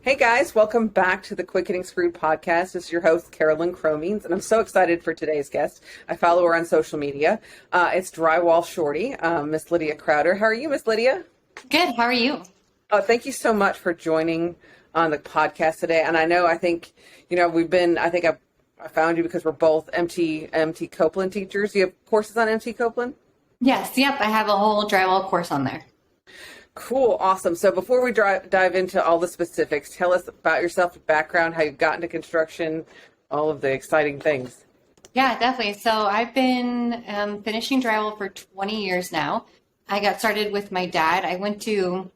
Hey guys, welcome back to the Quick Getting Screwed podcast. This is your host, Karalynn Cromines, and I'm so excited for today's guest. I follow her on social media. It's Drywall Shorty, Miss Lydia Crowder. How are you, Miss Lydia? Good. How are you? Thank you so much for joining on the podcast today. And I think I found you because we're both MT Copeland teachers. Do you have courses on MT Copeland? Yes. Yep. I have a whole drywall course on there. Cool. Awesome. So before we dive into all the specifics, tell us about yourself, your background, how you got into construction, all of the exciting things. Yeah, definitely. So I've been finishing drywall for 20 years now. I got started with my dad. I went to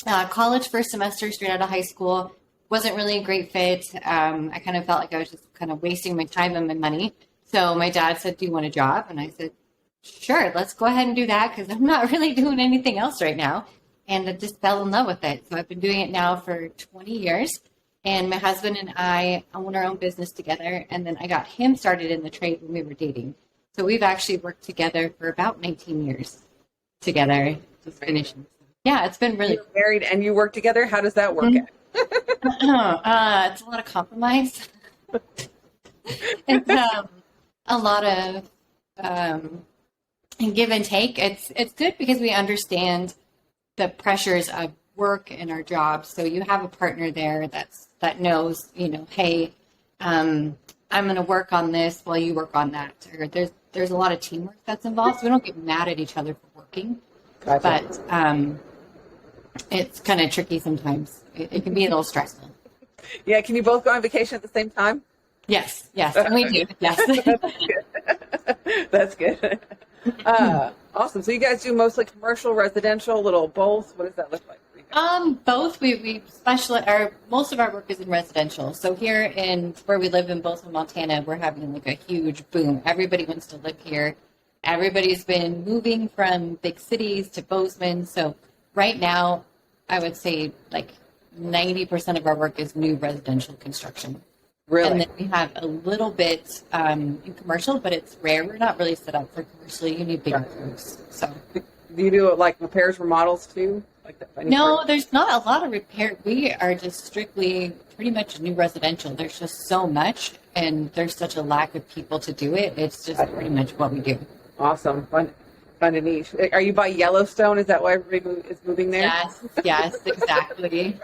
college first semester straight out of high school. Wasn't really a great fit. I kind of felt like I was just kind of wasting my time and my money. So my dad said, "Do you want a job?" And I said, "Sure, let's go ahead and do that because I'm not really doing anything else right now." And I just fell in love with it. So I've been doing it now for 20 years. And my husband and I own our own business together. And then I got him started in the trade when we were dating. So we've actually worked together for about 19 years together, just finishing. Yeah, it's been really You're married and you work together. How does that work out? It's a lot of compromise. It's a lot of and give and take. It's good because we understand the pressures of work and our jobs. So you have a partner there that knows, hey, I'm going to work on this while you work on that. Or there's a lot of teamwork that's involved. So we don't get mad at each other for working. Gotcha. But it's kind of tricky sometimes. It can be a little stressful. Yeah. Can you both go on vacation at the same time? Yes, and we do. Yes. That's good. Awesome. So you guys do mostly commercial, residential, a little both. What does that look like for you guys? Both. We specialize. Most of our work is in residential. So here in where we live in Bozeman, Montana, we're having like a huge boom. Everybody wants to live here. Everybody's been moving from big cities to Bozeman. So right now, I would say like 90% of our work is new residential construction. Really? And then we have a little bit in commercial, but it's rare. We're not really set up for commercial. You need bigger crews. So, Do you do like repairs, remodels too? Like that? No, there's not a lot of repair. We are just strictly pretty much new residential. There's just so much, and there's such a lack of people to do it. It's just pretty much what we do. Awesome. Fun and niche. Are you by Yellowstone? Is that why everybody is moving there? Yes, exactly.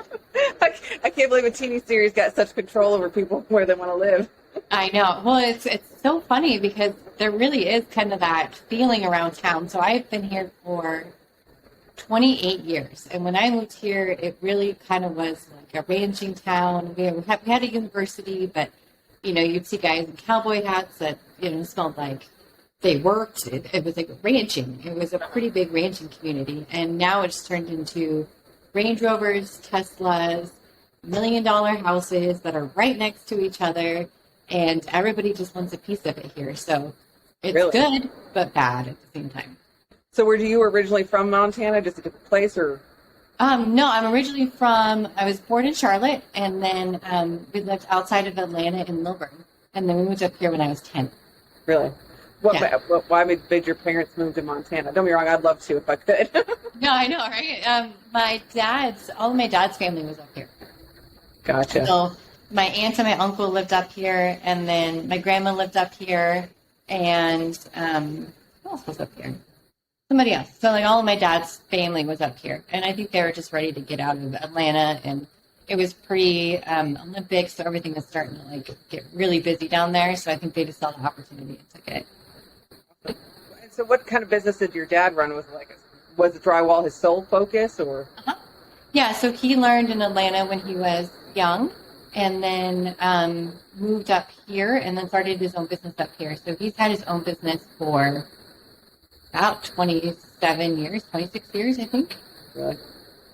I can't believe a TV series got such control over people where they want to live. I know. Well, it's so funny because there really is kind of that feeling around town. So I've been here for 28 years. And when I moved here, it really kind of was like a ranching town. We had a university, but, you'd see guys in cowboy hats that, smelled like they worked. It was like ranching. It was a pretty big ranching community. And now it's turned into Range Rovers, Teslas, $1 million houses that are right next to each other. And everybody just wants a piece of it here. So it's Really? good, but bad at the same time. So were you originally from Montana, just a different place, or? No, I'm originally I was born in Charlotte, and then we lived outside of Atlanta in Milburn. And then we moved up here when I was 10. Really? Why made your parents move to Montana? Don't be wrong, I'd love to if I could. No, I know, right? All of my dad's family was up here. Gotcha. So my aunt and my uncle lived up here, and then my grandma lived up here, and who else was up here? Somebody else. So like all of my dad's family was up here, and I think they were just ready to get out of Atlanta, and it was pre-Olympics, so everything was starting to like get really busy down there. So I think they just saw the opportunity and took it. So what kind of business did your dad run? Was drywall his sole focus, or? Uh-huh. Yeah, so he learned in Atlanta when he was young, and then moved up here, and then started his own business up here. So he's had his own business for about 27 years, 26 years, I think. Really?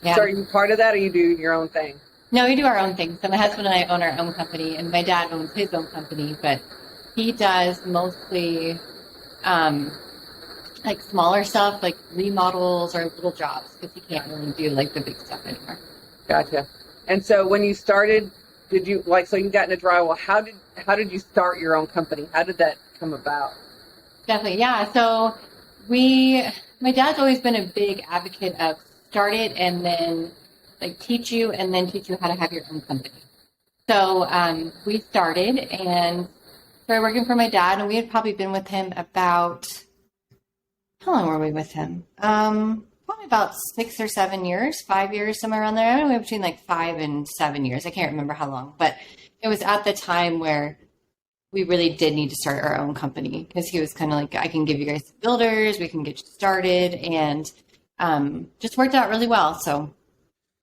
Yeah. So are you part of that, or you do your own thing? No, we do our own thing. So my husband and I own our own company, and my dad owns his own company, but he does mostly like smaller stuff, like remodels or little jobs, because he can't really do like the big stuff anymore. Gotcha. And so when you started, did you so you got into drywall? How did you start your own company? How did that come about? Definitely, yeah. So my dad's always been a big advocate of start it and then like teach you and then teach you how to have your own company. So we started and started working for my dad, and we had probably been with him about, how long were we with him? Probably about 6 or 7 years, 5 years, somewhere around there. I don't know, between like 5 and 7 years. I can't remember how long, but it was at the time where we really did need to start our own company, because he was kind of like, I can give you guys the builders, we can get you started, and just worked out really well. So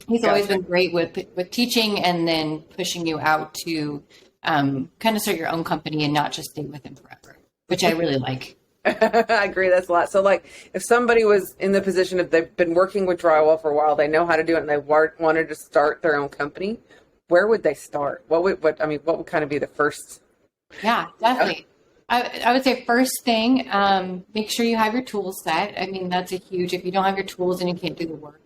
he's always been great with teaching and then pushing you out to kind of start your own company and not just stay with him forever, which I really like. I agree. That's a lot. So like if somebody was in the position of they've been working with drywall for a while, they know how to do it, and they wanted to start their own company, where would they start? What would kind of be the first? Yeah, definitely. I would say first thing, make sure you have your tools set. I mean, that's a huge, if you don't have your tools, then you can't do the work.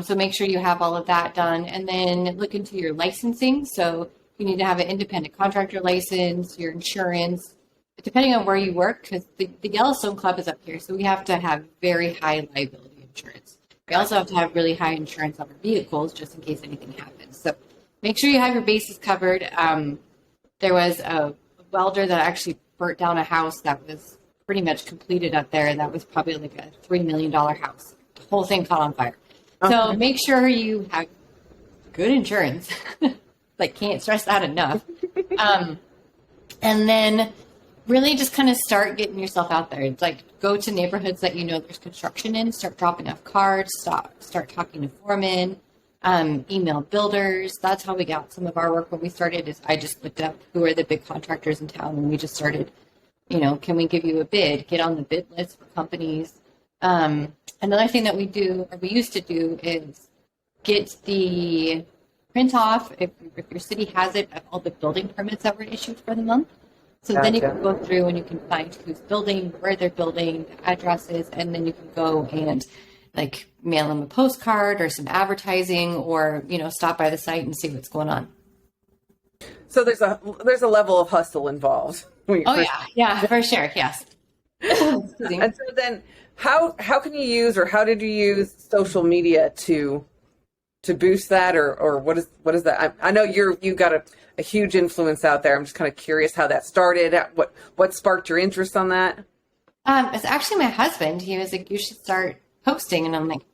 So make sure you have all of that done, and then look into your licensing. So you need to have an independent contractor license, your insurance, depending on where you work, because the Yellowstone Club is up here. So we have to have very high liability insurance. We also have to have really high insurance on our vehicles just in case anything happens. So make sure you have your bases covered. There was a welder that actually burnt down a house that was pretty much completed up there. And that was probably like a $3 million house. The whole thing caught on fire. Okay. So make sure you have good insurance. Like, can't stress that enough. And then really just kind of start getting yourself out there. It's like, go to neighborhoods that you know there's construction in, start dropping off cards, start talking to foremen, email builders. That's how we got some of our work when we started. Is I just looked up who are the big contractors in town, and we just started, can we give you a bid? Get on the bid list for companies. Another thing that we used to do is get the print off, if your city has it, of all the building permits that were issued for the month. So then you can go through and you can find who's building, where they're building, the addresses, and then you can go and like mail them a postcard or some advertising, or stop by the site and see what's going on. So there's a level of hustle involved. Yeah, for sure, yes. And so then, how can you use, or how did you use social media to boost that, or what is that? I know you got a huge influence out there. I'm just kind of curious how that started. What sparked your interest on that? It's actually my husband. He was like, you should start posting. And I'm like,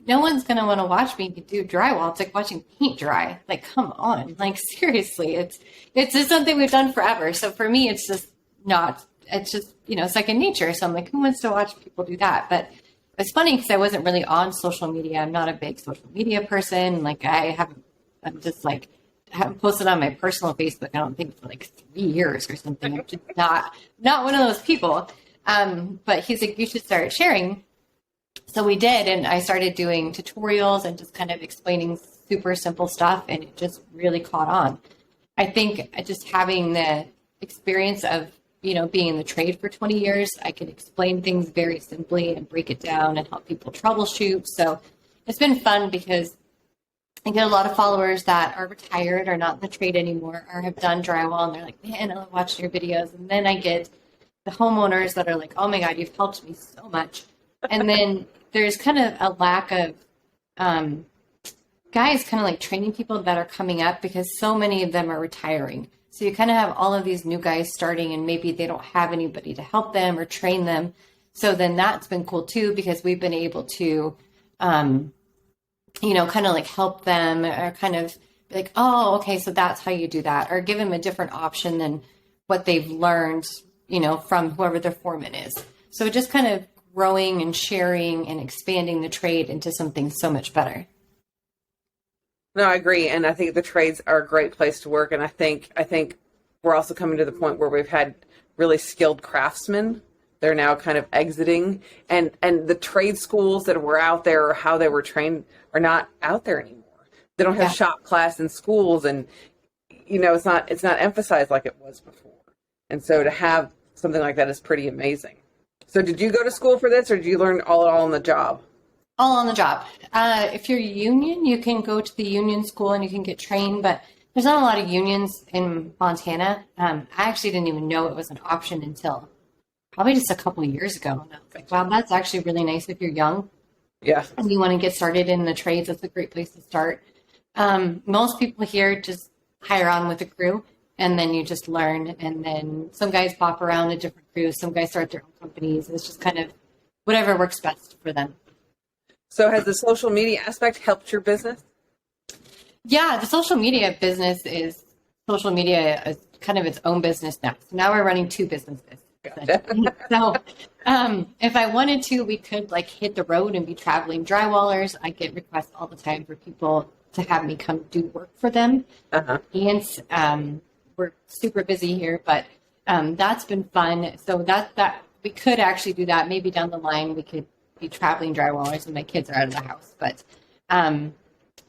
no one's going to want to watch me do drywall. It's like watching paint dry. Like, come on. Like, seriously, it's just something we've done forever. So for me, it's just second nature. So I'm like, who wants to watch people do that? But it's funny because I wasn't really on social media. I'm not a big social media person. Like, I haven't posted on my personal Facebook, I don't think, for like 3 years or something. I'm just not one of those people. But he's like, you should start sharing. So we did, and I started doing tutorials and just kind of explaining super simple stuff, and it just really caught on. I think just having the experience of, being in the trade for 20 years, I could explain things very simply and break it down and help people troubleshoot. So it's been fun because I get a lot of followers that are retired or not in the trade anymore or have done drywall, and they're like, man, I love watching your videos. And then I get the homeowners that are like, oh my God, you've helped me so much. And then there's kind of a lack of guys kind of like training people that are coming up, because so many of them are retiring. So you kind of have all of these new guys starting, and maybe they don't have anybody to help them or train them. So then that's been cool too, because we've been able to kind of like help them, or kind of like, oh, okay, so that's how you do that, or give them a different option than what they've learned, from whoever their foreman is. So just kind of growing and sharing and expanding the trade into something so much better. No, I agree. And I think the trades are a great place to work. And I think we're also coming to the point where we've had really skilled craftsmen. They're now kind of exiting, and the trade schools that were out there, or how they were trained, are not out there anymore. They don't have shop class in schools, and it's not emphasized like it was before. And so to have something like that is pretty amazing. So did you go to school for this, or did you learn all on the job? All on the job. If you're union, you can go to the union school and you can get trained, but there's not a lot of unions in Montana. I actually didn't even know it was an option until probably just a couple of years ago. And I was like, wow, that's actually really nice if you're young. Yeah. and you want to get started in the trades, that's a great place to start. Most people here just hire on with a crew, and then you just learn. And then some guys pop around to different crews. Some guys start their own companies. It's just kind of whatever works best for them. So has the social media aspect helped your business? Yeah, the social media business is social media is kind of its own business now. So now we're running two businesses. Gotcha. So if I wanted to, we could like hit the road and be traveling drywallers. I get requests all the time for people to have me come do work for them. Uh-huh. And we're super busy here, but that's been fun. So that we could actually do that. Maybe down the line we could be traveling drywallers when my kids are out of the house. But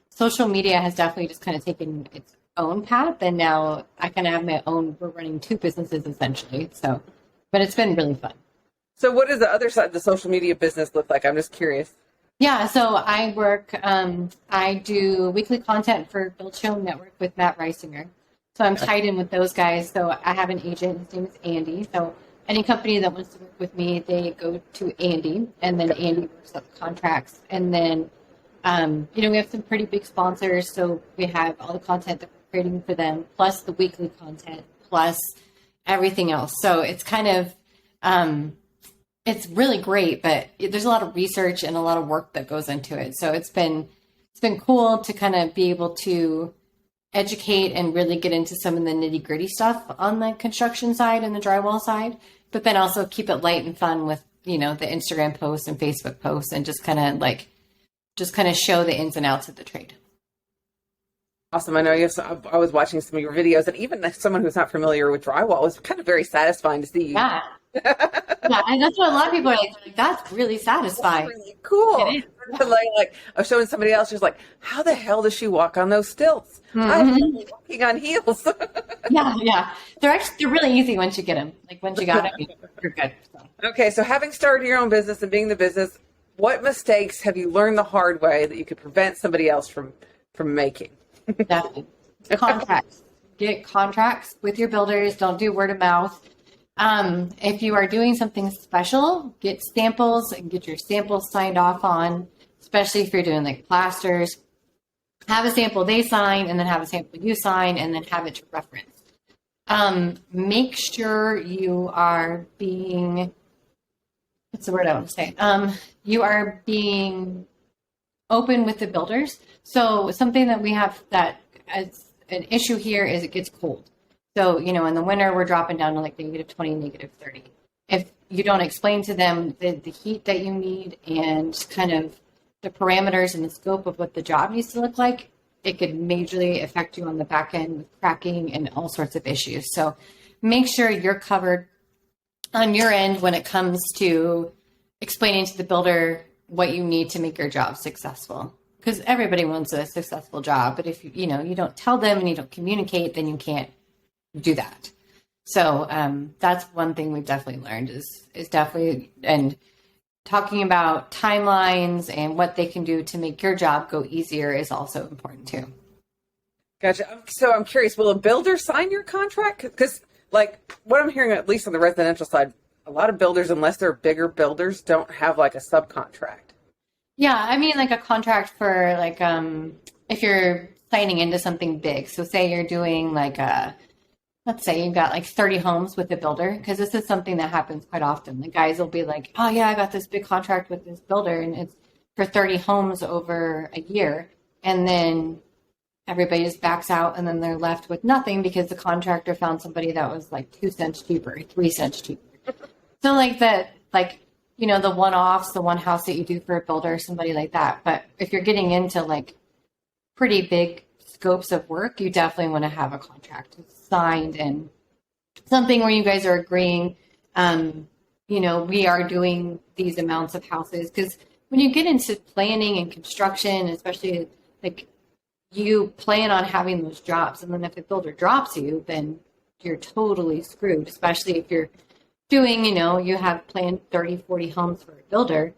social media has definitely just kind of taken its own path, and now I kind of have my own. We're running two businesses essentially. So, but it's been really fun. So what does the other side of the social media business look like? I'm just curious. Yeah, so I work, I do weekly content for Build Show Network with Matt Reisinger. So I'm tied in with those guys. So I have an agent, his name is Andy. So any company that wants to work with me, they go to Andy, and then Andy works up contracts. And then, we have some pretty big sponsors. So we have all the content that we're creating for them, plus the weekly content, plus everything else. So it's kind of, it's really great, but there's a lot of research and a lot of work that goes into it. So it's been cool to kind of be able to educate and really get into some of the nitty gritty stuff on the construction side and the drywall side, but then also keep it light and fun with, the Instagram posts and Facebook posts, and just kind of show the ins and outs of the trade. Awesome. I know I was watching some of your videos, and even as someone who's not familiar with drywall, it was kind of very satisfying to see you. Yeah. Yeah, and that's what a lot of people are like, that's really satisfying. That's really cool. It is. Like I was showing somebody else, she's like, how the hell does she walk on those stilts? I'm walking on heels. Yeah. They're really easy once you get them. Like once you got them, you're good. So. Okay, so having started your own business and being the business, what mistakes have you learned the hard way that you could prevent somebody else from making? Definitely. Contracts. Get contracts with your builders. Don't do word of mouth. If you are doing something special, get samples and get your samples signed off on, especially if you're doing like plasters. Have a sample they sign, and then have a sample you sign, and then have it to reference. Make sure you are being, what's the word I want to say? You are being open with the builders. So something that we have that as an issue here is it gets cold. So, in the winter, we're dropping down to like -20, -30. If you don't explain to them the heat that you need and kind of the parameters and the scope of what the job needs to look like, it could majorly affect you on the back end with cracking and all sorts of issues. So make sure you're covered on your end when it comes to explaining to the builder what you need to make your job successful. Because everybody wants a successful job, but if you don't tell them and you don't communicate, then you can't do that. So that's one thing we've definitely learned is definitely, and talking about timelines and what they can do to make your job go easier is also important too. Gotcha. So I'm curious, will a builder sign your contract? Because like what I'm hearing, at least on the residential side, a lot of builders, unless they're bigger builders, don't have like a subcontract. Yeah, I mean like a contract for like if you're signing into something big. So say you're doing like let's say you've got like 30 homes with the builder, because this is something that happens quite often. The guys will be like, oh yeah, I got this big contract with this builder and it's for 30 homes over a year. And then everybody just backs out and then they're left with nothing because the contractor found somebody that was like 2 cents cheaper, 3 cents cheaper. So like that, like, the one-offs, the one house that you do for a builder, somebody like that. But if you're getting into like pretty big scopes of work, you definitely want to have a contract signed and something where you guys are agreeing, we are doing these amounts of houses. Because when you get into planning and construction, especially like you plan on having those jobs, and then if a builder drops you, then you're totally screwed, especially if you're doing, you have planned 30, 40 homes for a builder.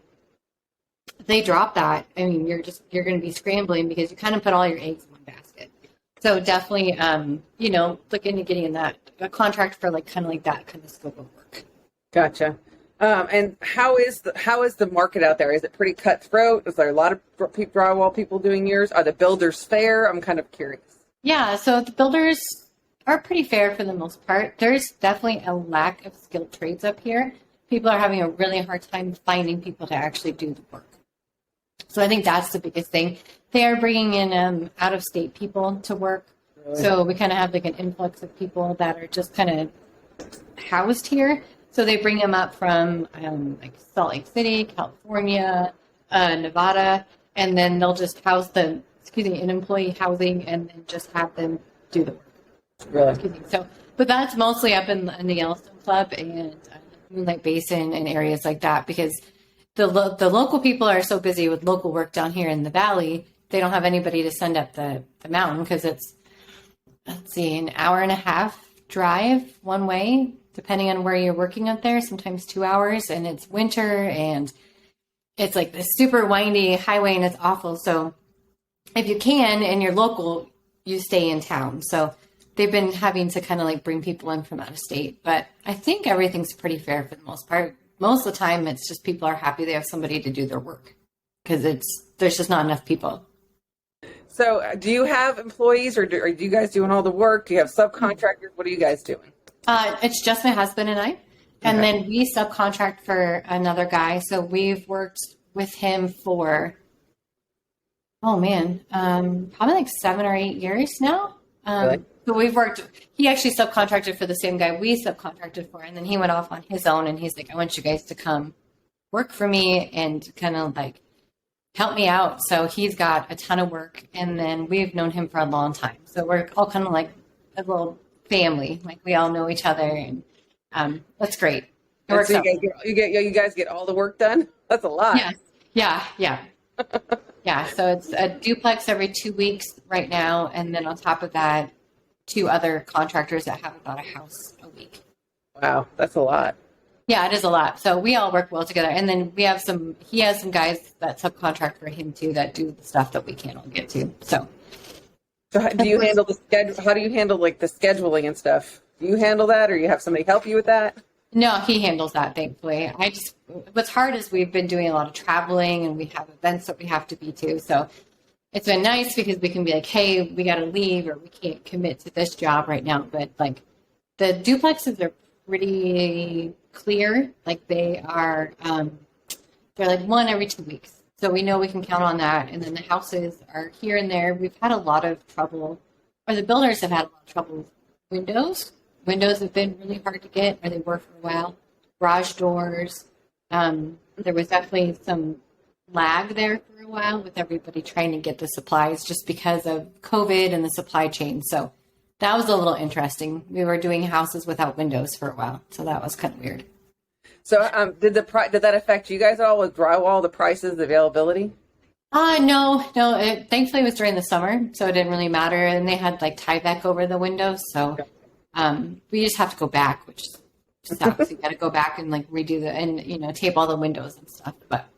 If they drop that, I mean, you're going to be scrambling because you kind of put all your eggs in one basket. So definitely, look into getting in a contract for like kind of like that kind of scope of work. Gotcha. And how is the market out there? Is it pretty cutthroat? Is there a lot of drywall people doing yours? Are the builders fair? I'm kind of curious. Yeah, so the builders are pretty fair for the most part. There's definitely a lack of skilled trades up here. People are having a really hard time finding people to actually do the work. So I think that's the biggest thing. They are bringing in out-of-state people to work. Really? So we kind of have like an influx of people that are just kind of housed here. So they bring them up from like Salt Lake City, California, Nevada, and then they'll just house them, in employee housing, and then just have them do the work. Really? So, but that's mostly up in the Yellowstone Club and Moonlight Basin and areas like that, because the local people are so busy with local work down here in the valley, they don't have anybody to send up the mountain, because it's, an hour and a half drive one way, depending on where you're working up there, sometimes 2 hours, and it's winter and it's like this super windy highway and it's awful. So if you can and you're local, you stay in town. So they've been having to kind of like bring people in from out of state, but I think everything's pretty fair for the most part. Most of the time it's just people are happy they have somebody to do their work, because there's just not enough people. So do you have employees, or are you guys doing all the work? Do you have subcontractors? What are you guys doing? It's just my husband and I. And then we subcontract for another guy. So we've worked with him for, probably like 7 or 8 years now. Really? So he actually subcontracted for the same guy we subcontracted for. And then he went off on his own and he's like, I want you guys to come work for me and kind of like help me out. So he's got a ton of work. And then we've known him for a long time. So we're all kind of like a little family. Like we all know each other, and that's great. It works out. You guys get all the work done? That's a lot. Yeah. Yeah. So it's a duplex every 2 weeks right now. And then on top of that, 2 other contractors that have about a house a week. Wow. That's a lot. Yeah, it is a lot. So we all work well together. And then he has some guys that subcontract for him too, that do the stuff that we can't all get to. So how do you handle the schedule? How do you handle like the scheduling and stuff? Do you handle that, or you have somebody help you with that? No, he handles that, thankfully. What's hard is we've been doing a lot of traveling and we have events that we have to be to. So it's been nice because we can be like, hey, we got to leave, or we can't commit to this job right now. But like the duplexes are pretty clear. Like they are, they're like 1 every 2 weeks. So we know we can count on that. And then the houses are here and there. We've had a lot of trouble, or the builders have had a lot of trouble with windows. Windows have been really hard to get, or they were for a while. Garage doors. There was definitely some lag there for a while with everybody trying to get the supplies just because of COVID and the supply chain. So that was a little interesting. We were doing houses without windows for a while. So that was kind of weird. So did that affect you guys at all with drywall, the prices, the availability? No. Thankfully it was during the summer, so it didn't really matter. And they had like tieback over the windows. So we just have to go back, which sucks. You got to go back and like redo and tape all the windows and stuff. But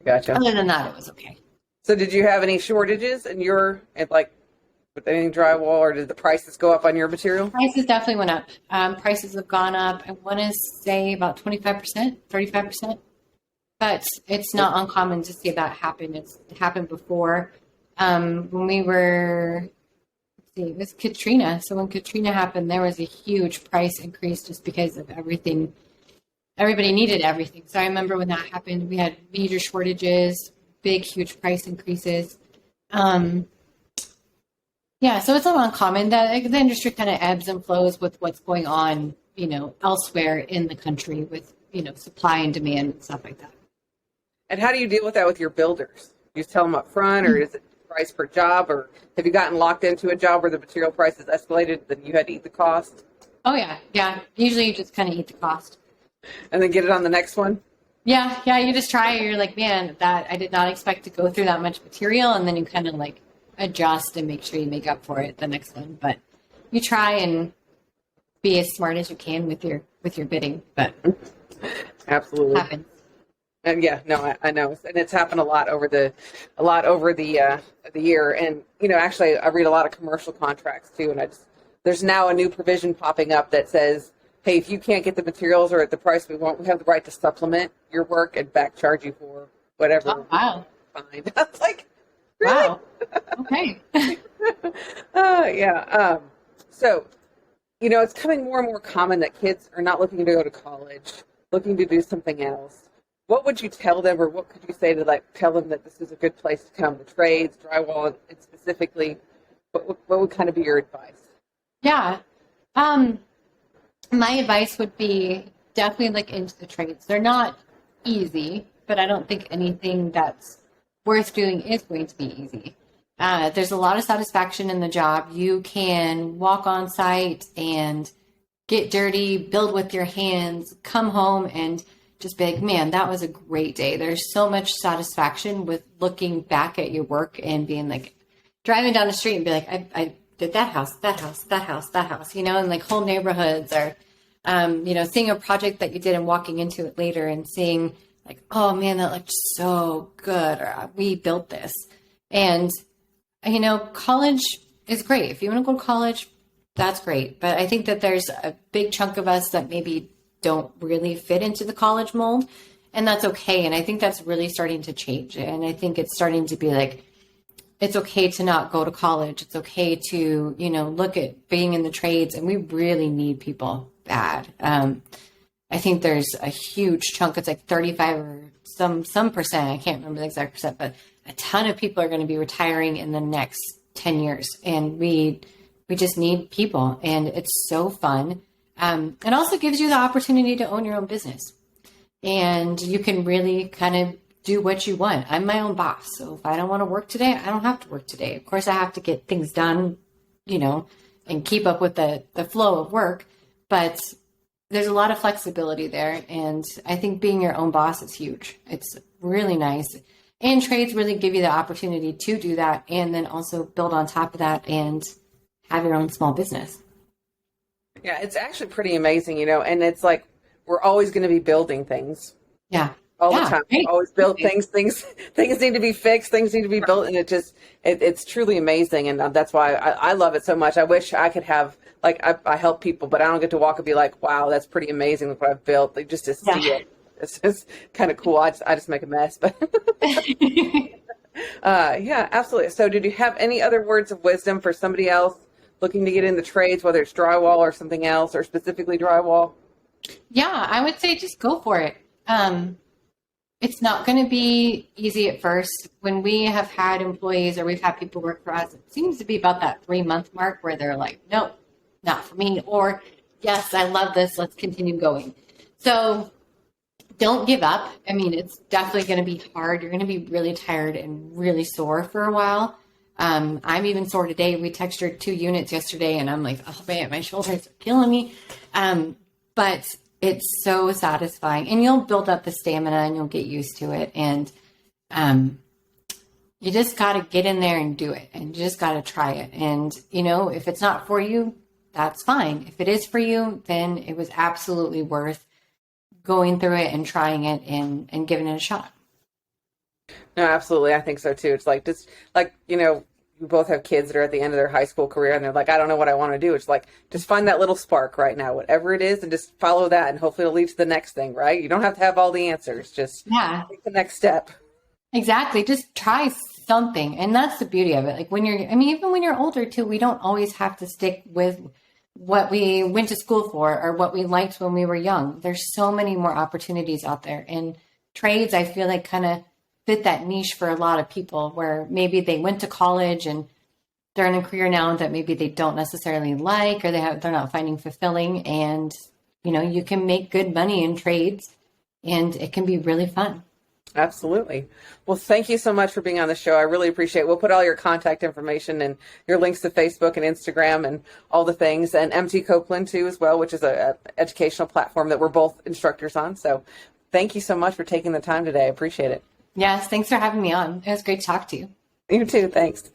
gotcha. Other than that, it was okay. So did you have any shortages with any drywall, or did the prices go up on your material? Prices definitely went up. Prices have gone up. I want to say about 25%, 35%. But it's not uncommon to see that happen. It's happened before. When we were, it was Katrina. So when Katrina happened, there was a huge price increase just because of everything. Everybody needed everything. So I remember when that happened, we had major shortages, big, huge price increases. Yeah, so it's not uncommon that the industry kind of ebbs and flows with what's going on, elsewhere in the country with, supply and demand and stuff like that. And how do you deal with that with your builders? You just tell them up front, or is it price per job, or have you gotten locked into a job where the material prices escalated, then you had to eat the cost? Oh, yeah. Usually you just kind of eat the cost. And then get it on the next one? Yeah, you just try. You're like, man, that I did not expect to go through that much material, and then you kind of like adjust and make sure you make up for it the next one. But you try and be as smart as you can with your bidding. But absolutely it happens. And I know, and it's happened a lot over the year. And actually, I read a lot of commercial contracts too, and there's now a new provision popping up that says hey, if you can't get the materials or at the price we want, we have the right to supplement your work and back charge you for whatever. Oh, wow. Fine. I was like, really? Wow. Okay. Yeah. So, it's coming more and more common that kids are not looking to go to college, looking to do something else. What would you tell them, or what could you say to tell them that this is a good place to come? The trades, drywall, and specifically, what would kind of be your advice? Yeah. My advice would be definitely look into the trades. They're not easy, but I don't think anything that's worth doing is going to be easy. There's a lot of satisfaction in the job. You can walk on site and get dirty, build with your hands, come home and just be like, man, that was a great day. There's so much satisfaction with looking back at your work and being like, driving down the street and be like, I did that house, and whole neighborhoods or, seeing a project that you did and walking into it later and seeing like, oh man, that looked so good, or we built this. And, college is great. If you want to go to college, that's great. But I think that there's a big chunk of us that maybe don't really fit into the college mold, and that's okay. And I think that's really starting to change. And I think it's starting to be like, it's okay to not go to college. It's okay to, look at being in the trades, and we really need people bad. I think there's a huge chunk. It's like 35 or some percent. I can't remember the exact percent, but a ton of people are going to be retiring in the next 10 years. And we just need people, and it's so fun. It also gives you the opportunity to own your own business, and you can really kind of do what you want. I'm my own boss. So if I don't want to work today, I don't have to work today. Of course I have to get things done, and keep up with the flow of work, but there's a lot of flexibility there. And I think being your own boss is huge. It's really nice. And trades really give you the opportunity to do that, and then also build on top of that and have your own small business. Yeah, it's actually pretty amazing, and it's like we're always going to be building things. Yeah. All the time. Right. Always build things need to be fixed, things need to be built, and it's truly amazing. And that's why I love it so much. I wish I could have, I help people, but I don't get to walk and be like, wow, that's pretty amazing. Look what I've built. Just to see it. It's just kind of cool. I just make a mess, but yeah, absolutely. So did you have any other words of wisdom for somebody else looking to get in the trades, whether it's drywall or something else, or specifically drywall? Yeah, I would say just go for it. It's not going to be easy at first. When we have had employees or we've had people work for us, it seems to be about that 3-month mark where they're like, nope, not for me. Or, yes, I love this. Let's continue going. So don't give up. I mean, it's definitely going to be hard. You're going to be really tired and really sore for a while. I'm even sore today. We textured 2 units yesterday, and I'm like, oh man, my shoulders are killing me. But it's so satisfying, and you'll build up the stamina and you'll get used to it. And you just got to get in there and do it, and you just got to try it. And, if it's not for you, that's fine. If it is for you, then it was absolutely worth going through it and trying it and giving it a shot. No, absolutely. I think so too. It's we both have kids that are at the end of their high school career, and they're like, I don't know what I want to do. It's like, just find that little spark right now, whatever it is, and just follow that, and hopefully it'll lead to the next thing, right? You don't have to have all the answers. Just take the next step. Exactly. Just try something. And that's the beauty of it. Even when you're older too, we don't always have to stick with what we went to school for or what we liked when we were young. There's so many more opportunities out there. And trades, I feel like, kind of fit that niche for a lot of people, where maybe they went to college and they're in a career now that maybe they don't necessarily like, or they're not finding fulfilling. And, you can make good money in trades, and it can be really fun. Absolutely. Well, thank you so much for being on the show. I really appreciate it. We'll put all your contact information and your links to Facebook and Instagram and all the things, and MT Copeland too as well, which is a educational platform that we're both instructors on. So thank you so much for taking the time today. I appreciate it. Yes, thanks for having me on. It was great to talk to you. You too. Thanks.